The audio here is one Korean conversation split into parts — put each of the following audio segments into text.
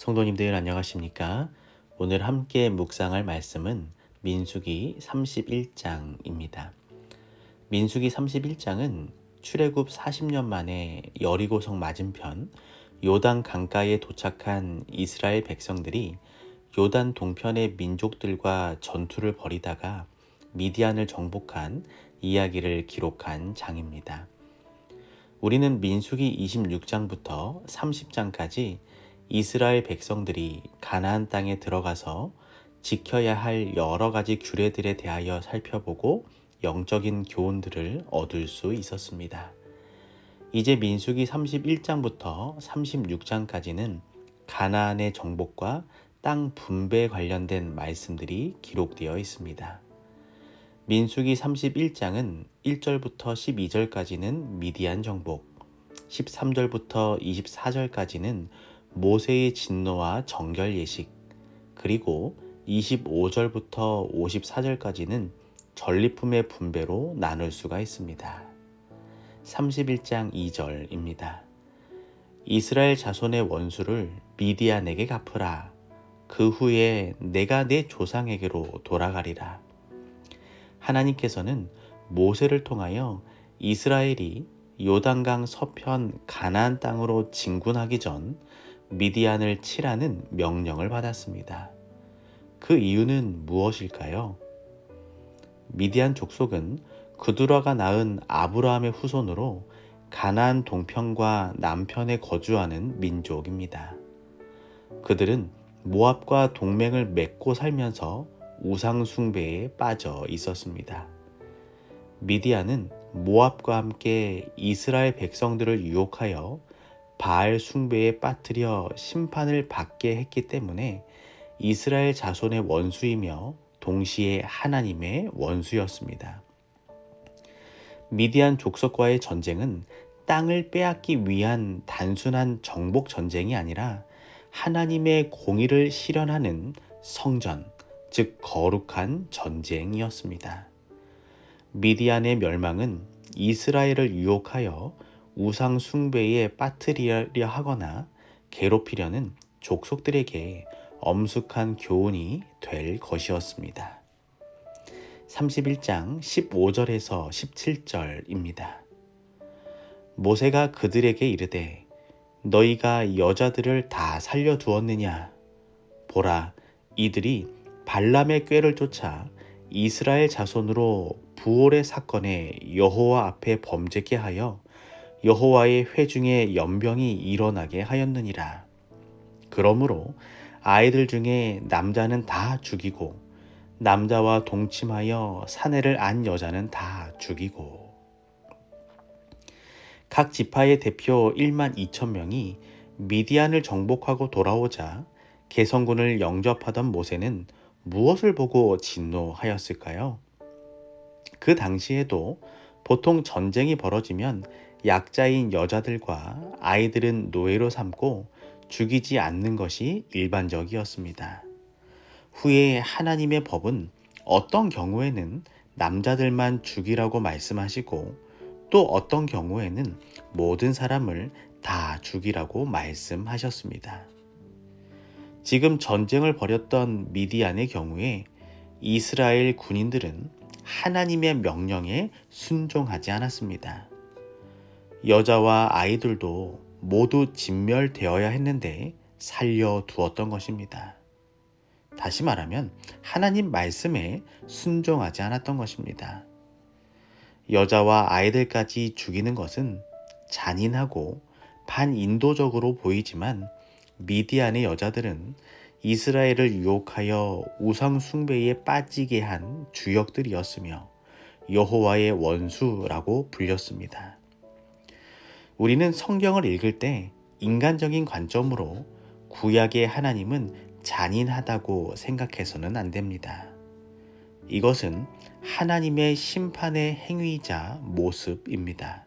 성도님들 안녕하십니까? 오늘 함께 묵상할 말씀은 민수기 31장입니다. 민수기 31장은 출애굽 40년 만에 여리고성 맞은편 요단 강가에 도착한 이스라엘 백성들이 요단 동편의 민족들과 전투를 벌이다가 미디안을 정복한 이야기를 기록한 장입니다. 우리는 민수기 26장부터 30장까지 이스라엘 백성들이 가나안 땅에 들어가서 지켜야 할 여러 가지 규례들에 대하여 살펴보고 영적인 교훈들을 얻을 수 있었습니다. 이제 민수기 31장부터 36장까지는 가나안의 정복과 땅 분배에 관련된 말씀들이 기록되어 있습니다. 민수기 31장은 1절부터 12절까지는 미디안 정복, 13절부터 24절까지는 모세의 진노와 정결 예식, 그리고 25절부터 54절까지는 전리품의 분배로 나눌 수가 있습니다. 31장 2절입니다. 이스라엘 자손의 원수를 미디안에게 갚으라. 그 후에 내가 내 조상에게로 돌아가리라. 하나님께서는 모세를 통하여 이스라엘이 요단강 서편 가나안 땅으로 진군하기 전 미디안을 치라는 명령을 받았습니다. 그 이유는 무엇일까요? 미디안 족속은 그두라가 낳은 아브라함의 후손으로 가나안 동편과 남편에 거주하는 민족입니다. 그들은 모압과 동맹을 맺고 살면서 우상 숭배에 빠져 있었습니다. 미디안은 모압과 함께 이스라엘 백성들을 유혹하여 바알 숭배에 빠뜨려 심판을 받게 했기 때문에 이스라엘 자손의 원수이며 동시에 하나님의 원수였습니다. 미디안 족속과의 전쟁은 땅을 빼앗기 위한 단순한 정복 전쟁이 아니라 하나님의 공의를 실현하는 성전, 즉 거룩한 전쟁이었습니다. 미디안의 멸망은 이스라엘을 유혹하여 우상 숭배에 빠뜨리려 하거나 괴롭히려는 족속들에게 엄숙한 교훈이 될 것이었습니다. 31장 15절에서 17절입니다. 모세가 그들에게 이르되 너희가 여자들을 다 살려두었느냐? 보라, 이들이 발람의 꾀를 쫓아 이스라엘 자손으로 부올의 사건에 여호와 앞에 범죄케 하여 여호와의 회중에 연병이 일어나게 하였느니라. 그러므로 아이들 중에 남자는 다 죽이고 남자와 동침하여 사내를 안 여자는 다 죽이고. 각 지파의 대표 1만 2천 명이 미디안을 정복하고 돌아오자 개성군을 영접하던 모세는 무엇을 보고 진노하였을까요? 그 당시에도 보통 전쟁이 벌어지면 약자인 여자들과 아이들은 노예로 삼고 죽이지 않는 것이 일반적이었습니다. 후에 하나님의 법은 어떤 경우에는 남자들만 죽이라고 말씀하시고 또 어떤 경우에는 모든 사람을 다 죽이라고 말씀하셨습니다. 지금 전쟁을 벌였던 미디안의 경우에 이스라엘 군인들은 하나님의 명령에 순종하지 않았습니다. 여자와 아이들도 모두 진멸되어야 했는데 살려두었던 것입니다. 다시 말하면 하나님 말씀에 순종하지 않았던 것입니다. 여자와 아이들까지 죽이는 것은 잔인하고 반인도적으로 보이지만 미디안의 여자들은 이스라엘을 유혹하여 우상 숭배에 빠지게 한 주역들이었으며 여호와의 원수라고 불렸습니다. 우리는 성경을 읽을 때 인간적인 관점으로 구약의 하나님은 잔인하다고 생각해서는 안 됩니다. 이것은 하나님의 심판의 행위이자 모습입니다.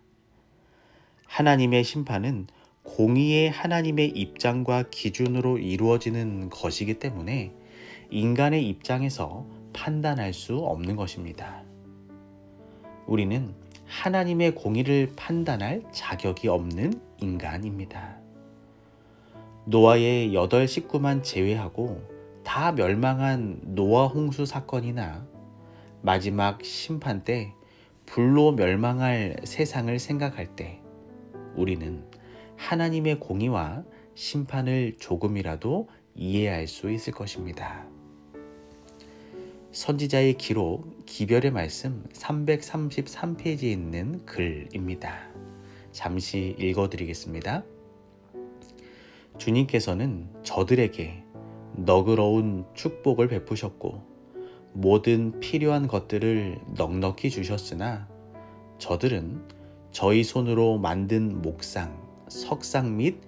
하나님의 심판은 공의의 하나님의 입장과 기준으로 이루어지는 것이기 때문에 인간의 입장에서 판단할 수 없는 것입니다. 우리는 하나님의 공의를 판단할 자격이 없는 인간입니다. 노아의 8식구만 제외하고 다 멸망한 노아 홍수 사건이나 마지막 심판 때 불로 멸망할 세상을 생각할 때 우리는 하나님의 공의와 심판을 조금이라도 이해할 수 있을 것입니다. 선지자의 기록 기별의 말씀 333페이지에 있는 글입니다. 잠시 읽어드리겠습니다. 주님께서는 저들에게 너그러운 축복을 베푸셨고 모든 필요한 것들을 넉넉히 주셨으나 저들은 저희 손으로 만든 목상, 석상 및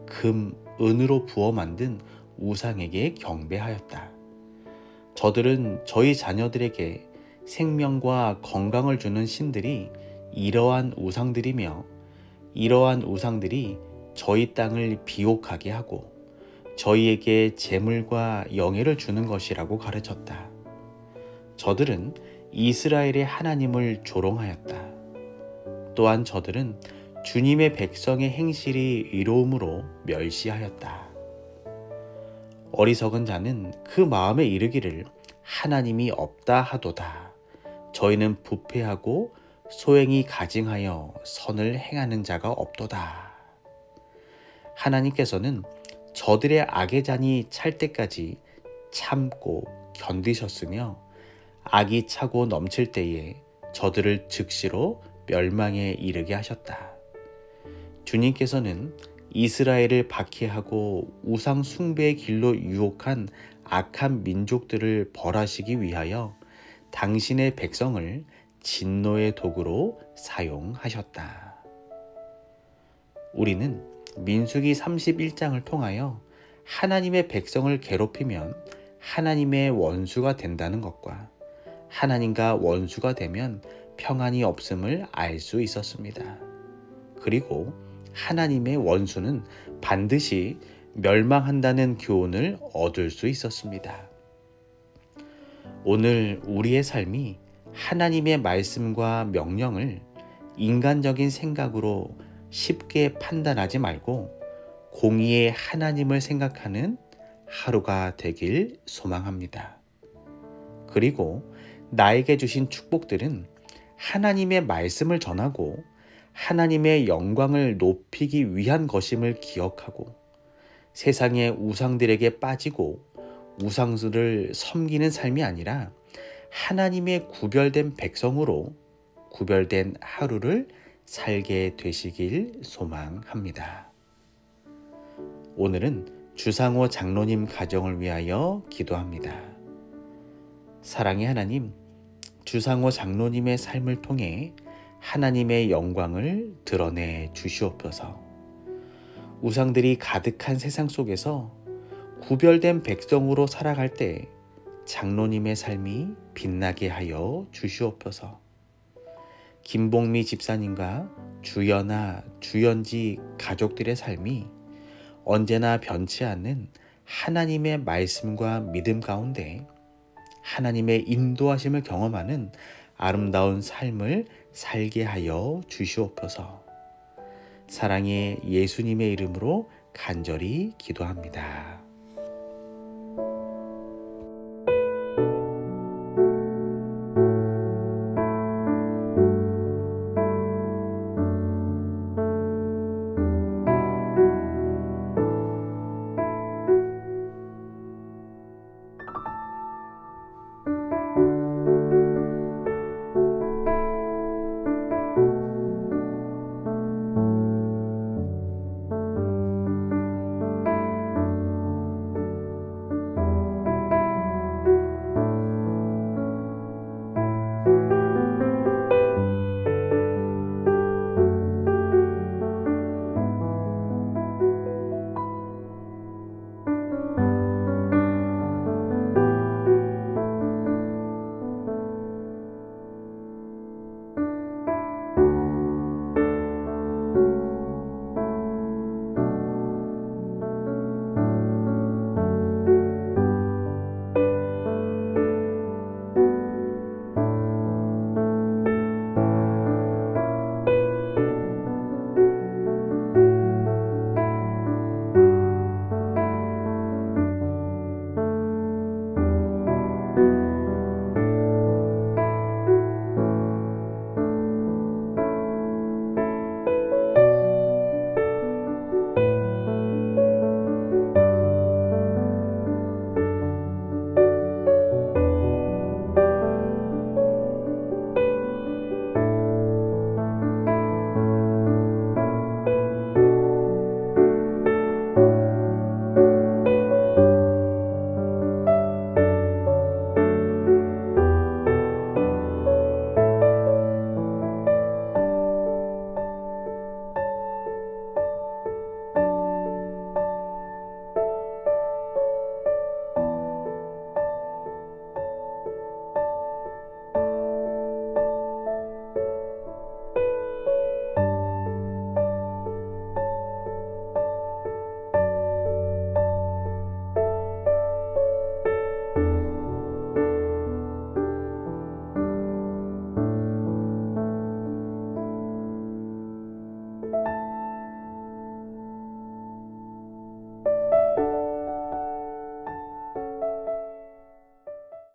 금, 은으로 부어 만든 우상에게 경배하였다. 저들은 저희 자녀들에게 생명과 건강을 주는 신들이 이러한 우상들이며 이러한 우상들이 저희 땅을 비옥하게 하고 저희에게 재물과 영예를 주는 것이라고 가르쳤다. 저들은 이스라엘의 하나님을 조롱하였다. 또한 저들은 주님의 백성의 행실이 의로움으로 멸시하였다. 어리석은 자는 그 마음에 이르기를 하나님이 없다 하도다. 저희는 부패하고 소행이 가증하여 선을 행하는 자가 없도다. 하나님께서는 저들의 악의 잔이 찰 때까지 참고 견디셨으며 악이 차고 넘칠 때에 저들을 즉시로 멸망에 이르게 하셨다. 주님께서는 이스라엘을 박해하고 우상 숭배의 길로 유혹한 악한 민족들을 벌하시기 위하여 당신의 백성을 진노의 도구로 사용하셨다. 우리는 민수기 31장을 통하여 하나님의 백성을 괴롭히면 하나님의 원수가 된다는 것과 하나님과 원수가 되면 평안이 없음을 알 수 있었습니다. 그리고 하나님의 원수는 반드시 멸망한다는 교훈을 얻을 수 있었습니다. 오늘 우리의 삶이 하나님의 말씀과 명령을 인간적인 생각으로 쉽게 판단하지 말고 공의의 하나님을 생각하는 하루가 되길 소망합니다. 그리고 나에게 주신 축복들은 하나님의 말씀을 전하고 하나님의 영광을 높이기 위한 것임을 기억하고 세상의 우상들에게 빠지고 우상들을 섬기는 삶이 아니라 하나님의 구별된 백성으로 구별된 하루를 살게 되시길 소망합니다. 오늘은 주상호 장로님 가정을 위하여 기도합니다. 사랑의 하나님, 주상호 장로님의 삶을 통해 하나님의 영광을 드러내 주시옵소서. 우상들이 가득한 세상 속에서 구별된 백성으로 살아갈 때 장로님의 삶이 빛나게 하여 주시옵소서. 김봉미 집사님과 주연아, 주연지 가족들의 삶이 언제나 변치 않는 하나님의 말씀과 믿음 가운데 하나님의 인도하심을 경험하는 아름다운 삶을 살게 하여 주시옵소서. 사랑의 예수님의 이름으로 간절히 기도합니다.